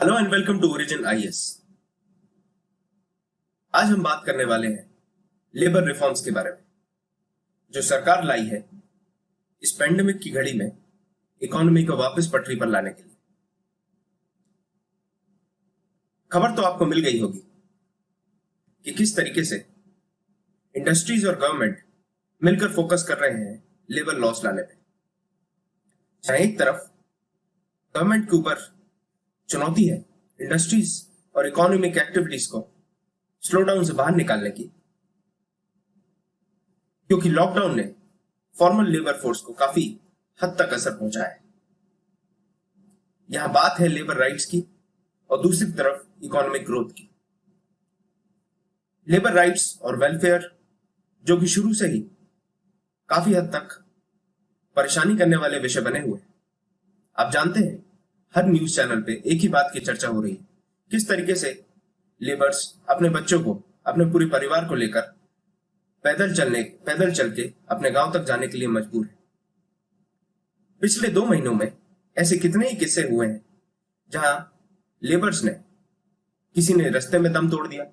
Hello and welcome to Origin IAS. आज हम बात करने वाले हैं लेबर रिफॉर्म्स के बारे में जो सरकार लाई है इस पेंडेमिक की घड़ी में इकोनॉमी को वापस पटरी पर लाने के लिए। खबर तो आपको मिल गई होगी कि किस तरीके से इंडस्ट्रीज और गवर्नमेंट मिलकर फोकस कर रहे हैं लेबर लॉस लाने पे। जहां एक तरफ गवर्नमेंट के ऊपर चुनौती है इंडस्ट्रीज और इकोनॉमिक एक्टिविटीज को स्लो डाउन से बाहर निकालने की, क्योंकि लॉकडाउन ने फॉर्मल लेबर फोर्स को काफी हद तक असर पहुंचाया है। यहां बात है लेबर राइट्स की और दूसरी तरफ इकोनॉमिक ग्रोथ की। लेबर राइट्स और वेलफेयर जो कि शुरू से ही काफी हद तक परेशानी करने वाले विषय बने हुए हैं। आप जानते हैं हर न्यूज चैनल पे एक ही बात की चर्चा हो रही है, किस तरीके से लेबर्स अपने बच्चों को, अपने पूरे परिवार को लेकर पैदल चल के अपने गांव तक जाने के लिए मजबूर है। पिछले 2 महीनों में ऐसे कितने ही किस्से हुए हैं जहां लेबर्स ने, किसी ने रास्ते में दम तोड़ दिया।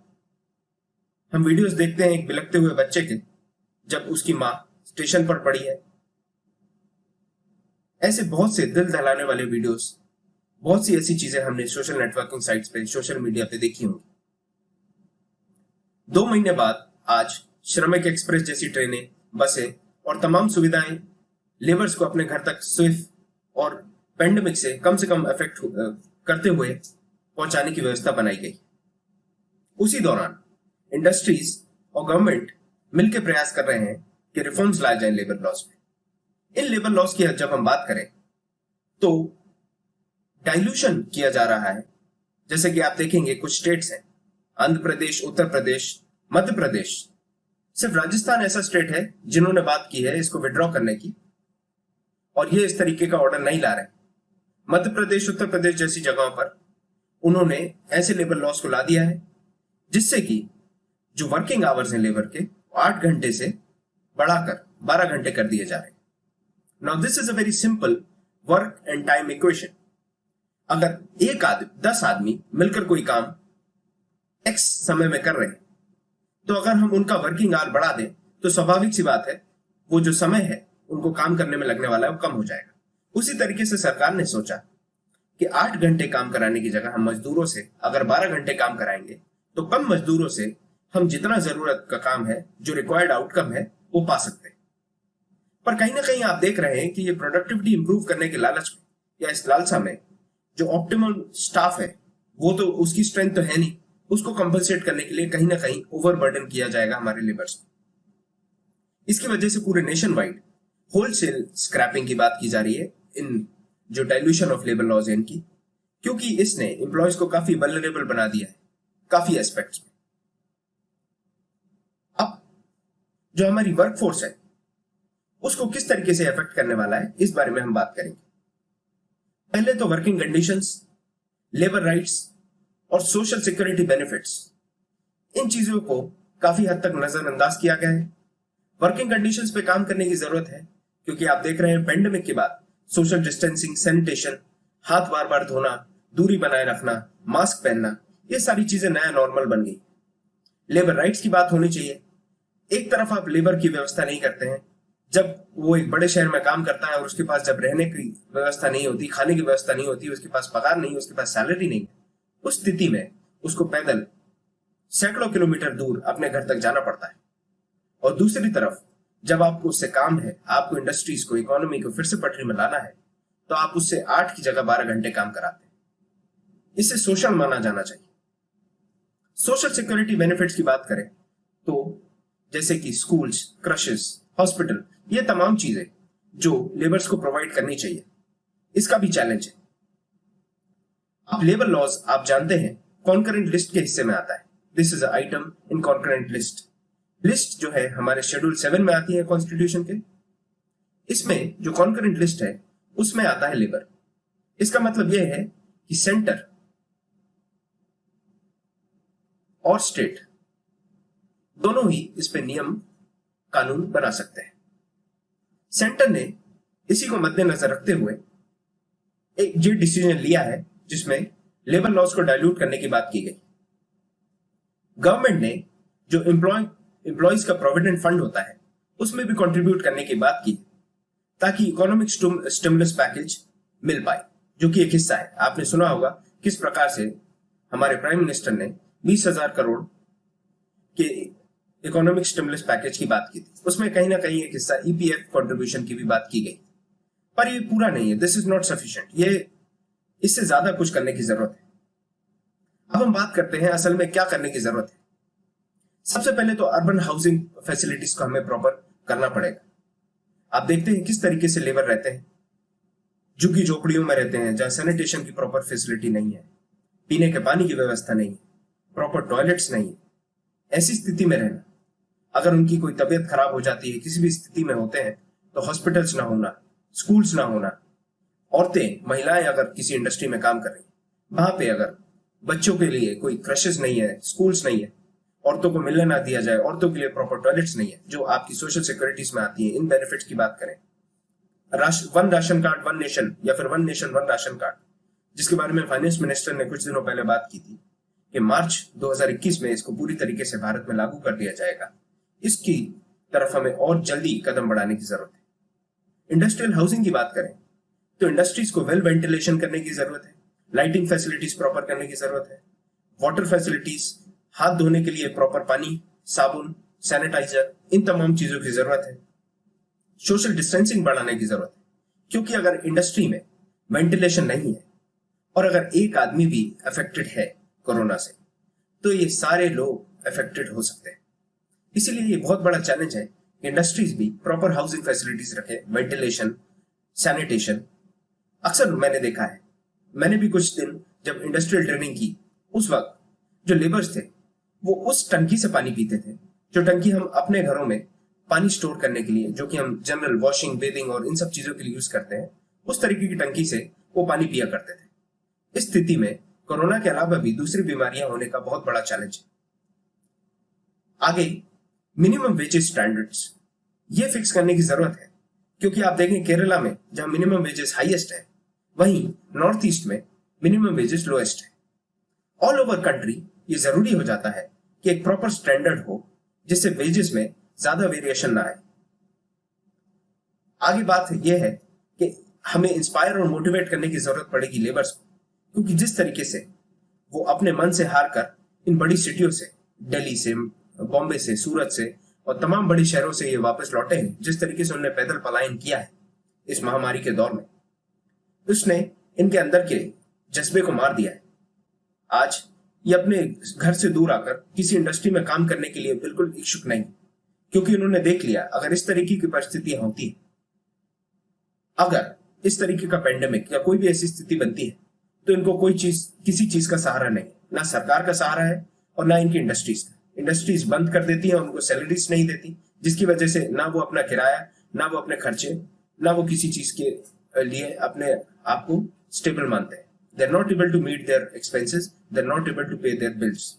हम वीडियोस देखते हैं एक बिलखते हुए बच्चे के, जब उसकी मां स्टेशन पर पड़ी है। ऐसे बहुत से दिल दहलाने वाले वीडियोस, बहुत सी ऐसी चीजें हमने सोशल नेटवर्किंग साइट्स पे, सोशल मीडिया पे देखी होंगी। 2 महीने बाद आज श्रमिक एक्सप्रेस जैसी ट्रेनें, बसें और तमाम सुविधाएं लेबर्स को अपने घर तक सेफ और पेंडेमिक से कम इफेक्ट करते हुए पहुंचाने की व्यवस्था बनाई गई। उसी दौरान इंडस्ट्रीज और गवर्नमेंट मिलकर प्रयास कर रहे हैं कि रिफॉर्म्स लाए जाए लेबर लॉस में। इन लेबर लॉस की जब हम बात करें तो डाइल्यूशन किया जा रहा है। जैसे कि आप देखेंगे कुछ स्टेट्स हैं, आंध्र प्रदेश, उत्तर प्रदेश, मध्य प्रदेश, सिर्फ राजस्थान ऐसा स्टेट है जिन्होंने बात की है इसको विड्रॉ करने की, और ये इस तरीके का ऑर्डर नहीं ला रहे। मध्य प्रदेश, उत्तर प्रदेश जैसी जगहों पर उन्होंने ऐसे लेबर लॉस को ला दिया है जिससे कि जो वर्किंग आवर्स हैं लेबर के 8 घंटे से बढ़ाकर 12 घंटे कर दिए जा रहे हैं। Now this is a very simple work and time equation. अगर 10 आदमी मिलकर कोई काम एक्स समय में कर रहे हैं, तो अगर हम उनका वर्किंग आवर बढ़ा दें तो स्वाभाविक सी बात है वो जो समय है उनको काम करने में लगने वाला है वो कम हो जाएगा। उसी तरीके से सरकार ने सोचा कि 8 घंटे काम कराने की जगह हम मजदूरों से अगर 12 घंटे काम कराएंगे तो कम मजदूरों से हम जितना जरूरत का काम है, जो रिक्वायर्ड आउटकम है, वो पा सकते हैं। पर कहीं ना कहीं आप देख रहे हैं कि ये प्रोडक्टिविटी इंप्रूव करने के लालच में या इस लालसा में जो ऑप्टिमल स्टाफ है वो तो उसकी स्ट्रेंथ तो है नहीं, उसको कंपनसेट करने के लिए कहीं ना कहीं ओवरबर्डन किया जाएगा हमारे लेबर्स को। इसकी वजह से पूरे नेशन वाइड होलसेल स्क्रैपिंग की बात की जा रही है इन जो डाइल्यूशन ऑफ लेबर लॉज है इनकी, क्योंकि इसने एम्प्लॉयज को काफी वल्नरेबल बना दिया है काफी एस्पेक्ट्स में। अब जो हमारी वर्कफोर्स है उसको किस तरीके से अफेक्ट करने वाला है इस बारे में हम बात करेंगे। पहले तो वर्किंग कंडीशंस, लेबर राइट्स और सोशल सिक्योरिटी बेनिफिट्स, इन चीजों को काफी हद तक नजरअंदाज किया गया है। वर्किंग कंडीशंस पे काम करने की जरूरत है क्योंकि आप देख रहे हैं पेंडेमिक के बाद सोशल डिस्टेंसिंग, सैनिटेशन, हाथ बार बार धोना, दूरी बनाए रखना, मास्क पहनना, ये सारी चीजें नया नॉर्मल बन गई। लेबर राइट्स की बात होनी चाहिए। एक तरफ आप लेबर की व्यवस्था नहीं करते हैं, जब वो एक बड़े शहर में काम करता है और उसके पास जब रहने की व्यवस्था नहीं होती, खाने की व्यवस्था नहीं होती, उसके पास पगार नहीं, उसके पास सैलरी नहीं, उस स्थिति में उसको पैदल सैकड़ों किलोमीटर दूर अपने घर तक जाना पड़ता है। और दूसरी तरफ जब आपको उससे काम है, आपको इंडस्ट्रीज को, इकोनॉमी को फिर से पटरी में लाना है, तो आप उससे 8 की जगह 12 घंटे काम कराते हैं। इसे सोशल माना जाना चाहिए। सोशल सिक्योरिटी बेनिफिट्स की बात करें तो जैसे कि स्कूल्स, क्रशेस, हॉस्पिटल, ये तमाम चीजें जो लेबर्स को प्रोवाइड करनी चाहिए, इसका भी चैलेंज है। अब लेबर लॉज आप जानते हैं कॉन्करेंट लिस्ट के हिस्से में आता है। This is item in concurrent list. List जो है हमारे शेड्यूल 7 में आती है कॉन्स्टिट्यूशन के। इसमें जो कॉन्करेंट लिस्ट है उसमें आता है लेबर। इसका मतलब यह है कि सेंटर और स्टेट दोनों ही इस पे नियम कानून बना सकते हैं। सेंटर ने इसी को मद्देनजर रखते हुए एक जो डिसीजन लिया है जिसमें लेबर लॉस को डाइल्यूट करने की बात की गई। गवर्नमेंट ने जो एम्प्लॉयज का प्रोविडेंट फंड होता है उसमें भी कंट्रीब्यूट करने की बात की, ताकि इकोनॉमिक स्टिमुलस पैकेज मिल पाए, जो कि एक हिस्सा है। आपने सुना होगा किस प्रकार से हमारे प्राइम मिनिस्टर ने 20,000 करोड़ के इकोनॉमिक स्टिमुलस पैकेज की बात की थी। उसमें कहीं ना कहीं एक हिस्सा ईपीएफ कंट्रीब्यूशन की भी बात की गई, पर ये पूरा नहीं है। This is not sufficient. ये इससे ज्यादा कुछ करने की जरूरत है। अब हम बात करते हैं असल में क्या करने की जरूरत है। सबसे पहले तो अर्बन हाउसिंग फैसिलिटीज को हमें प्रॉपर करना पड़ेगा। आप देखते हैं किस तरीके से लेबर रहते हैं, झुग्गी झोपड़ियों में रहते हैं, जहां सैनिटेशन की प्रॉपर फैसिलिटी नहीं है, पीने के पानी की व्यवस्था नहीं है, प्रॉपर टॉयलेट्स नहीं है। ऐसी स्थिति में रहना, अगर उनकी कोई तबीयत खराब हो जाती है, किसी भी स्थिति में होते हैं, तो हॉस्पिटल्स ना होना, स्कूल्स ना होना, औरतें महिलाएं अगर किसी इंडस्ट्री में काम कर रही, वहां पे अगर बच्चों के लिए कोई क्रशेस नहीं है, स्कूल्स नहीं है, औरतों को मिलने ना दिया जाए, औरतों के लिए प्रॉपर टॉयलेट्स नहीं है, जो आपकी सोशल सिक्योरिटीज में आती है। इन बेनिफिट्स की बात करें, one ration card one nation, या फिर one nation one ration card, जिसके बारे में फाइनेंस मिनिस्टर ने कुछ दिनों पहले बात की थी कि मार्च 2021 में इसको पूरी तरीके से भारत में लागू कर दिया जाएगा। इसकी तरफ हमें और जल्दी कदम बढ़ाने की जरूरत है। इंडस्ट्रियल हाउसिंग की बात करें तो इंडस्ट्रीज को वेल वेंटिलेशन करने की जरूरत है, लाइटिंग फैसिलिटीज प्रॉपर करने की जरूरत है, वाटर फैसिलिटीज, हाथ धोने के लिए प्रॉपर पानी, साबुन, सैनिटाइजर, इन तमाम चीजों की जरूरत है। सोशल डिस्टेंसिंग बढ़ाने की जरूरत है, क्योंकि अगर इंडस्ट्री में वेंटिलेशन नहीं है और अगर एक आदमी भी अफेक्टेड है कोरोना से, तो ये सारे लोग अफेक्टेड हो सकते हैं। इसीलिए ये बहुत बड़ा चैलेंज है कि इंडस्ट्रीज भी प्रॉपर हाउसिंग फैसिलिटीज रखे, वेंटिलेशन, सैनिटेशन। अक्सर मैंने देखा है, मैंने भी कुछ दिन जब इंडस्ट्रियल ट्रेनिंग की, उस वक्त जो लेबर्स थे वो उस टंकी से पानी पीते थे, जो टंकी हम अपने घरों में पानी स्टोर करने के लिए, जो कि हम जनरल वॉशिंग, बेदिंग और इन सब चीजों के लिए यूज करते हैं, उस तरीके की टंकी से वो पानी पिया करते थे। इस स्थिति में कोरोना के अलावा भी दूसरी बीमारियां होने का बहुत बड़ा चैलेंज है। आगे मिनिमम वेजेस स्टैंडर्ड्स ये फिक्स करने की जरूरत है, क्योंकि आप देखें केरला में जहां मिनिमम वेजेस हाईएस्ट है, वहीं नॉर्थ ईस्ट में मिनिमम वेजेस लोएस्ट है। ऑल ओवर कंट्री ये जरूरी हो जाता है कि एक प्रॉपर स्टैंडर्ड हो, जिससे वेजेस में ज्यादा वेरिएशन ना आए। आगे बात यह है कि हमें इंस्पायर और मोटिवेट करने की जरूरत पड़ेगी लेबर्स को, क्योंकि जिस तरीके से वो अपने मन से हार कर इन बड़ी सिटियों से, दिल्ली से, बॉम्बे से, सूरत से और तमाम बड़े शहरों से ये वापस लौटे हैं, जिस तरीके से उन्होंने पैदल पलायन किया है इस महामारी के दौर में, उसने इनके अंदर के जज्बे को मार दिया है। आज ये अपने घर से दूर आकर किसी इंडस्ट्री में काम करने के लिए बिल्कुल इच्छुक नहीं, क्योंकि उन्होंने देख लिया अगर इस तरीके की परिस्थितियां होती है, अगर इस तरीके का पेंडेमिक या कोई भी ऐसी स्थिति बनती है, तो इनको कोई चीज, किसी चीज का सहारा नहीं, ना सरकार का सहारा है और ना इनकी इंडस्ट्रीज का। इंडस्ट्रीज बंद कर देती है, उनको सैलरीज नहीं देती, जिसकी वजह से ना वो अपना किराया, ना वो अपने खर्चे, ना वो किसी चीज के लिए अपने आप को स्टेबल मानते हैं। They are not able to meet their expenses, they are not able to pay their bills.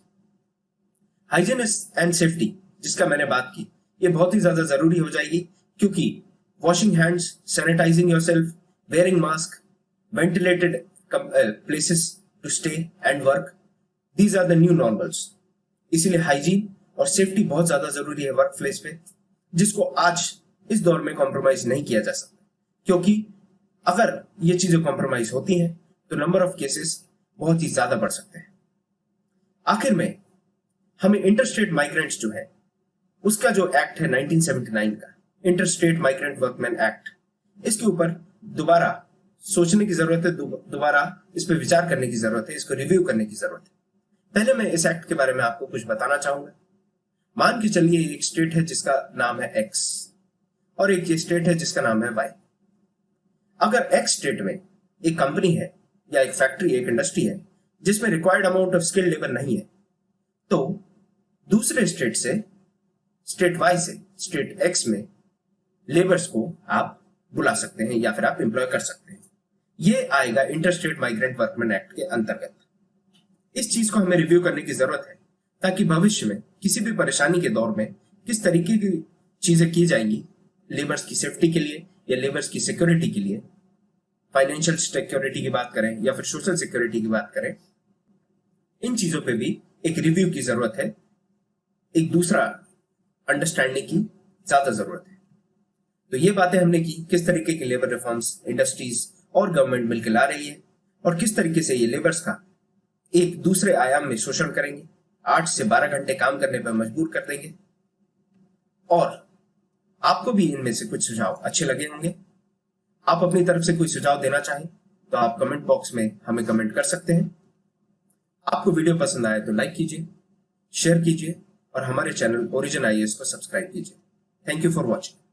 Hygiene and safety जिसका मैंने बात की, ये बहुत ही ज्यादा जरूरी हो जाएगी, क्योंकि washing hands, sanitizing yourself, wearing mask, ventilated places to stay and work, these are the new normals। इसीलिए हाइजीन और सेफ्टी बहुत ज्यादा जरूरी है वर्क प्लेस पे, जिसको आज इस दौर में कॉम्प्रोमाइज नहीं किया जा सकता, क्योंकि अगर ये चीजें कॉम्प्रोमाइज होती हैं तो नंबर ऑफ केसेस बहुत ही ज्यादा बढ़ सकते हैं। आखिर में हमें इंटरस्टेट माइग्रेंट्स जो है, उसका जो एक्ट है 1979 का, इंटरस्टेट माइग्रेंट वर्कमैन एक्ट, इसके ऊपर दोबारा सोचने की जरूरत है, दोबारा इस पर विचार करने की जरूरत है, इसको रिव्यू करने की जरूरत है। पहले मैं इस एक्ट के बारे में आपको कुछ बताना चाहूंगा। मान के चलिए एक स्टेट है जिसका नाम है एक्स और एक स्टेट है जिसका नाम है वाई। अगर एक्स स्टेट में एक कंपनी है या एक फैक्ट्री, एक इंडस्ट्री है जिसमें required amount of skilled labour नहीं है, तो दूसरे स्टेट से, स्टेट वाई से स्टेट एक्स में लेबर्स को आप बुला सकते हैं या फिर आप एम्प्लॉय कर सकते हैं। ये आएगा इंटरस्टेट माइग्रेंट वर्कमैन एक्ट के अंतर्गत। इस चीज को हमें रिव्यू करने की जरूरत है, ताकि भविष्य में किसी भी परेशानी के दौर में किस तरीके की चीजें की जाएंगी लेबर्स की सेफ्टी के लिए या लेबर्स की सिक्योरिटी के लिए, फाइनेंशियल सिक्योरिटी की बात करें या फिर सोशल सिक्योरिटी की बात करें, इन चीजों पे भी एक रिव्यू की जरूरत है, एक दूसरा अंडरस्टैंडिंग की ज्यादा जरूरत है। तो ये बातें हमने की, किस तरीके के लेबर रिफॉर्म्स इंडस्ट्रीज और गवर्नमेंट मिलकर ला रही है और किस तरीके से ये लेबर्स का एक दूसरे आयाम में शोषण करेंगे, 8 से 12 घंटे काम करने पर मजबूर कर देंगे। और आपको भी इनमें से कुछ सुझाव अच्छे लगे होंगे। आप अपनी तरफ से कोई सुझाव देना चाहें तो आप कमेंट बॉक्स में हमें कमेंट कर सकते हैं। आपको वीडियो पसंद आए तो लाइक कीजिए, शेयर कीजिए और हमारे चैनल ओरिजिन आईएएस को सब्सक्राइब कीजिए। Thank you for watching.